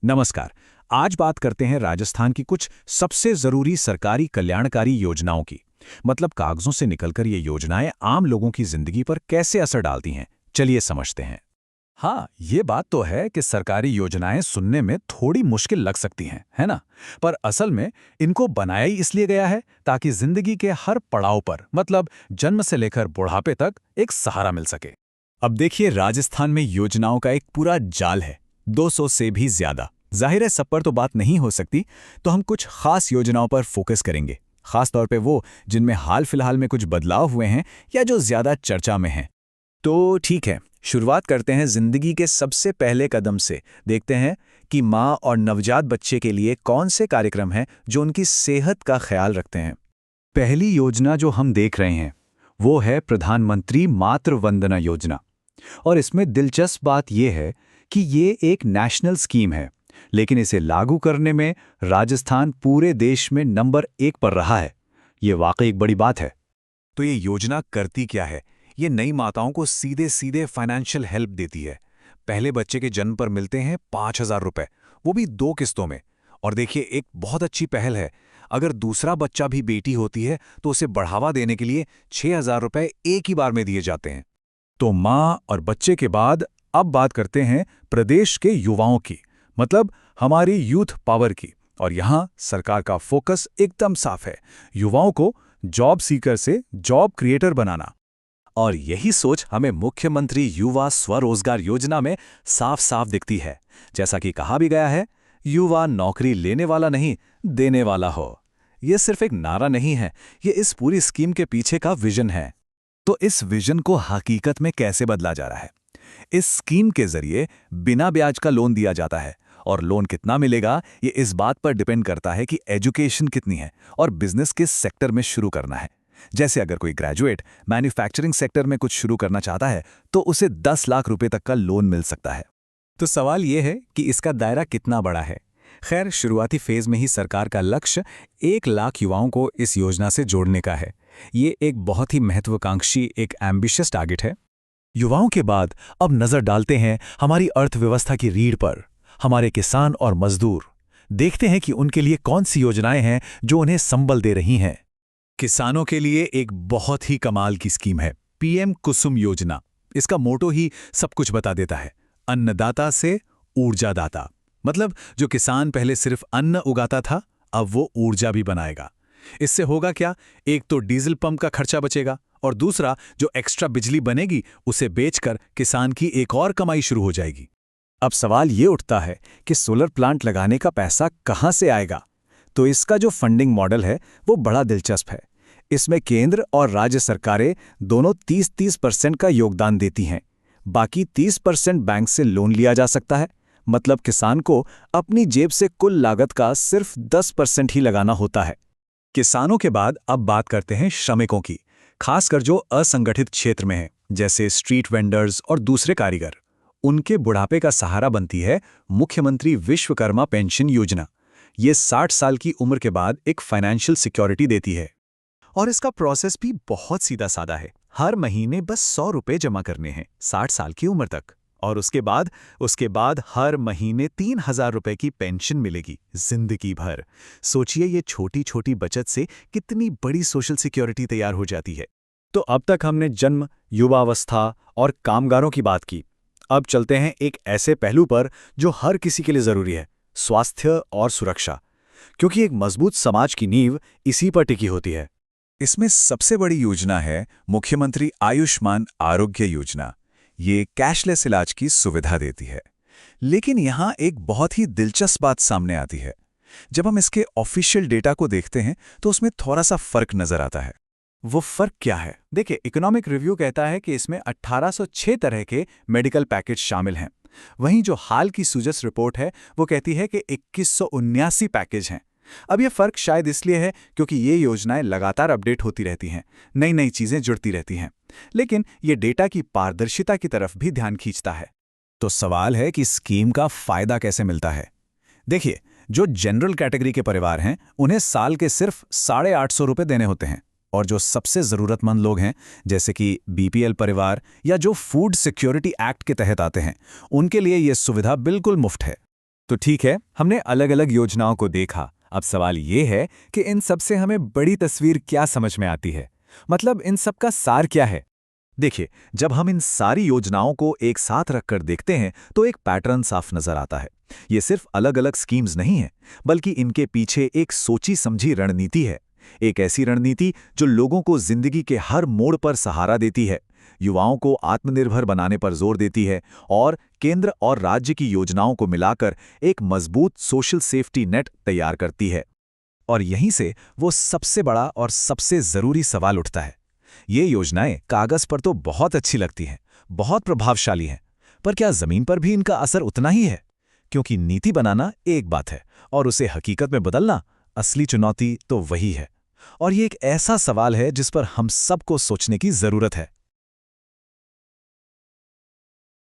नमस्कार। आज बात करते हैं राजस्थान की कुछ सबसे जरूरी सरकारी कल्याणकारी योजनाओं की। मतलब कागजों से निकलकर ये योजनाएं आम लोगों की जिंदगी पर कैसे असर डालती हैं। चलिए समझते हैं। हाँ, ये बात तो है कि सरकारी योजनाएं सुनने में थोड़ी मुश्किल लग सकती हैं, है ना? पर असल में इनको बनाया ही इसलिए गया है ताकि जिंदगी के हर पड़ाव पर, मतलब जन्म से लेकर बुढ़ापे तक, एक सहारा मिल सके। अब देखिए, राजस्थान में योजनाओं का एक पूरा जाल है, 200 से भी ज्यादा। जाहिर है सब पर तो बात नहीं हो सकती, तो हम कुछ खास योजनाओं पर फोकस करेंगे, खास तौर पे वो जिनमें हाल फिलहाल में कुछ बदलाव हुए हैं या जो ज्यादा चर्चा में हैं। तो ठीक है, शुरुआत करते हैं जिंदगी के सबसे पहले कदम से। देखते हैं कि माँ और नवजात बच्चे के लिए कौन से कार्यक्रम हैं जो उनकी सेहत का ख्याल रखते हैं। पहली योजना जो हम देख रहे हैं वो है प्रधानमंत्री मातृ वंदना योजना। और इसमें दिलचस्प बात यह है कि ये एक नेशनल स्कीम है, लेकिन इसे लागू करने में राजस्थान पूरे देश में नंबर 1 पर रहा है। ये वाकई एक बड़ी बात है। तो ये योजना करती क्या है? ये नई माताओं को सीधे सीधे फाइनेंशियल हेल्प देती है। पहले बच्चे के जन्म पर मिलते हैं 5,000 रुपए, वो भी 2 किस्तों में। और देखिए, एक बहुत अच्छी पहल है, अगर दूसरा बच्चा भी बेटी होती है तो उसे बढ़ावा देने के लिए 6,000 रुपए एक ही बार में दिए जाते हैं। तो माँ और बच्चे के बाद अब बात करते हैं प्रदेश के युवाओं की, मतलब हमारी यूथ पावर की। और यहाँ सरकार का फोकस एकदम साफ है, युवाओं को जॉब सीकर से जॉब क्रिएटर बनाना। और यही सोच हमें मुख्यमंत्री युवा स्वरोजगार योजना में साफ साफ दिखती है। जैसा कि कहा भी गया है, युवा नौकरी लेने वाला नहीं, देने वाला हो। ये सिर्फ एक नारा नहीं है, ये इस पूरी स्कीम के पीछे का विजन है। तो इस विजन को हकीकत में कैसे बदला जा रहा है? इस स्कीम के जरिए बिना ब्याज का लोन दिया जाता है। और लोन कितना मिलेगा ये इस बात पर डिपेंड करता है कि एजुकेशन कितनी है और बिजनेस किस सेक्टर में शुरू करना है। जैसे अगर कोई ग्रेजुएट मैन्युफैक्चरिंग सेक्टर में कुछ शुरू करना चाहता है तो उसे 10 लाख रुपए तक का लोन मिल सकता है। तो सवाल यह है कि इसका दायरा कितना बड़ा है। खैर, शुरुआती फेज में ही सरकार का लक्ष्य 1 लाख युवाओं को इस योजना से जोड़ने का है। ये एक बहुत ही महत्वाकांक्षी, एक एम्बिशियस टारगेट है। युवाओं के बाद अब नजर डालते हैं हमारी अर्थव्यवस्था की रीढ़ पर, हमारे किसान और मजदूर। देखते हैं कि उनके लिए कौन सी योजनाएं हैं जो उन्हें संबल दे रही हैं। किसानों के लिए एक बहुत ही कमाल की स्कीम है, पीएम कुसुम योजना। इसका मोटो ही सब कुछ बता देता है, अन्नदाता से ऊर्जादाता। मतलब जो किसान पहले सिर्फ अन्न उगाता था, अब वो ऊर्जा भी बनाएगा। इससे होगा क्या? एक तो डीजल पंप का खर्चा बचेगा, और दूसरा जो एक्स्ट्रा बिजली बनेगी उसे बेचकर किसान की एक और कमाई शुरू हो जाएगी। अब सवाल ये उठता है कि सोलर प्लांट लगाने का पैसा कहाँ से आएगा? तो इसका जो फंडिंग मॉडल है वो बड़ा दिलचस्प है। इसमें केंद्र और राज्य सरकारें दोनों 30-30% का योगदान देती हैं। बाकी 30% बैंक से लोन लिया जा सकता है। मतलब किसान को अपनी जेब से कुल लागत का सिर्फ 10% ही लगाना होता है। किसानों के बाद अब बात करते हैं श्रमिकों की, खासकर जो असंगठित क्षेत्र में हैं, जैसे स्ट्रीट वेंडर्स और दूसरे कारीगर। उनके बुढ़ापे का सहारा बनती है मुख्यमंत्री विश्वकर्मा पेंशन योजना। ये 60 साल की उम्र के बाद एक फाइनेंशियल सिक्योरिटी देती है। और इसका प्रोसेस भी बहुत सीधा साधा है। हर महीने बस 100 रुपए जमा करने हैं 60 साल की उम्र तक। और उसके बाद हर महीने 3,000 रुपए की पेंशन मिलेगी जिंदगी भर। सोचिए, ये छोटी छोटी बचत से कितनी बड़ी सोशल सिक्योरिटी तैयार हो जाती है। तो अब तक हमने जन्म, युवावस्था और कामगारों की बात की। अब चलते हैं एक ऐसे पहलू पर जो हर किसी के लिए जरूरी है, स्वास्थ्य और सुरक्षा। क्योंकि एक मजबूत समाज की नींव इसी पर टिकी होती है। इसमें सबसे बड़ी योजना है मुख्यमंत्री आयुष्मान आरोग्य योजना। ये कैशलेस इलाज की सुविधा देती है। लेकिन यहाँ एक बहुत ही दिलचस्प बात सामने आती है। जब हम इसके ऑफिशियल डेटा को देखते हैं तो उसमें थोड़ा सा फर्क नजर आता है। वो फर्क क्या है? देखिए, इकोनॉमिक रिव्यू कहता है कि इसमें 1806 तरह के मेडिकल पैकेज शामिल हैं। वहीं जो हाल की सुजस रिपोर्ट है वो कहती है कि 2179 पैकेज हैं। अब ये फर्क शायद इसलिए है क्योंकि ये योजनाएं लगातार अपडेट होती रहती हैं, नई नई चीजें जुड़ती रहती हैं। लेकिन ये डेटा की पारदर्शिता की तरफ भी ध्यान खींचता है। तो सवाल है कि स्कीम का फायदा कैसे मिलता है। देखिए, जो जनरल कैटेगरी के परिवार हैं उन्हें साल के सिर्फ 850 रुपए देने होते हैं। और जो सबसे ज़रूरतमंद लोग हैं, जैसे कि बीपीएल परिवार या जो फूड सिक्योरिटी एक्ट के तहत आते हैं, उनके लिए ये सुविधा बिल्कुल मुफ्त है। तो ठीक है, हमने अलग अलग योजनाओं को देखा। अब सवाल ये है कि इन सब से हमें बड़ी तस्वीर क्या समझ में आती है? मतलब इन सब का सार क्या है? देखिए, जब हम इन सारी योजनाओं को एक साथ रखकर देखते हैं तो एक पैटर्न साफ नजर आता है। ये सिर्फ अलग अलग स्कीम्स नहीं हैं, बल्कि इनके पीछे एक सोची समझी रणनीति है। एक ऐसी रणनीति जो लोगों को जिंदगी के हर मोड़ पर सहारा देती है, युवाओं को आत्मनिर्भर बनाने पर जोर देती है और केंद्र और राज्य की योजनाओं को मिलाकर एक मजबूत सोशल सेफ्टी नेट तैयार करती है। और यहीं से वो सबसे बड़ा और सबसे जरूरी सवाल उठता है। ये योजनाएं कागज पर तो बहुत अच्छी लगती हैं, बहुत प्रभावशाली हैं, पर क्या जमीन पर भी इनका असर उतना ही है? क्योंकि नीति बनाना एक बात है और उसे हकीकत में बदलना असली चुनौती तो वही है। और ये एक ऐसा सवाल है जिस पर हम सबको सोचने की जरूरत है।